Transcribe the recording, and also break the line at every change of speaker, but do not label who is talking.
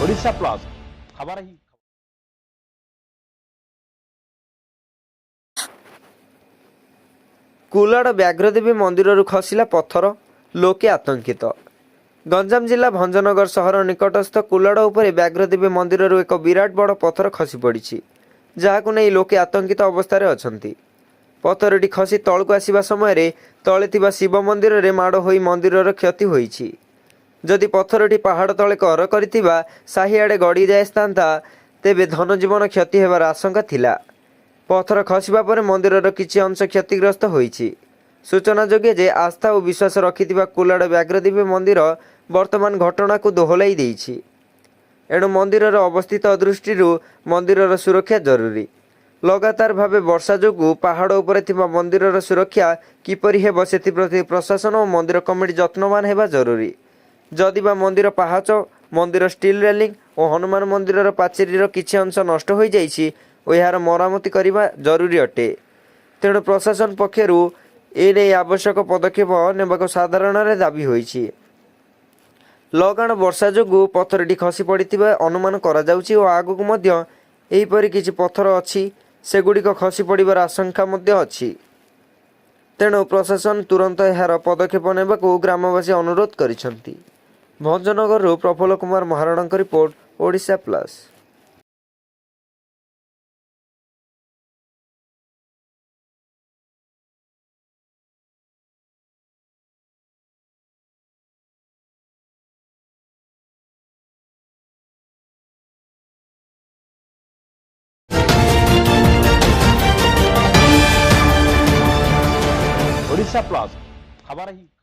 Odisha plus खबर ही।
कुलाड़ व्याघ्रदेवी मंदिर खसला पत्थर, लोके आतंकित। गंजाम जिला भंजनगर सहर निकटस्थ कुलाड़ उपर व्याघ्रदेवी मंदिर एक विराट बड़ पत्थर खसी पड़ी, जहां नहीं लोके आतंकित अवस्था अछंती। पत्थरटी खसी तलू आसवा समय तले शिव मंदिर में माड़ हो मंदिर क्षति होईछि। जदि पत्थरटी पहाड़ तले कर करिथिबा साहिआडे गड़ी जाता तेबे धनजीवन क्षति हेबार आशंका थिला। पत्थर खसवा पर मंदिर किछि अंश क्षतिग्रस्त होईछि। सूचनायोग्य जे आस्था और विश्वास रखिथिबा कुलाड़ व्याघ्रदेवी मंदिर वर्तमान घटना को दोहलाई देइछि। एणु मंदिर अवस्थित दृष्टि मंदिर सुरक्षा जरूरी। लगातार भावे वर्षा जोगु पहाड़ उपर थिबा मंदिर सुरक्षा किपरि हेब सेथिप्रति प्रशासन और मंदिर कमिटी यत्नवान हेबा जरूरी। जदिबा मंदिर पहाच, मंदिर स्टील रेलिंग और हनुमान मंदिर पाचेरीर किछि अंश नष्ट हो जाइछि और यार मरामती करने जरूरी अटे। तेणु प्रशासन पक्षरु एने आवश्यक पदक्षेप नेबाक साधारण दाबी होइछि। लगाण वर्षा जोगु पत्थरटी खसी पड़िथिबा अनुमान करा जाउछि और आगकु मध्य एहिपरि किछि पत्थर अछि सेगुड़िक खसी पड़िबार आशंका मध्य अछि। तेणु प्रशासन तुरंत यार पदक्षेप नेबाकु ग्रामवासी अनुरोध करिसंती। Bhanjanagar Prafulla Kumar Maharana report, Odisha plus.
Odisha plus खबर ही।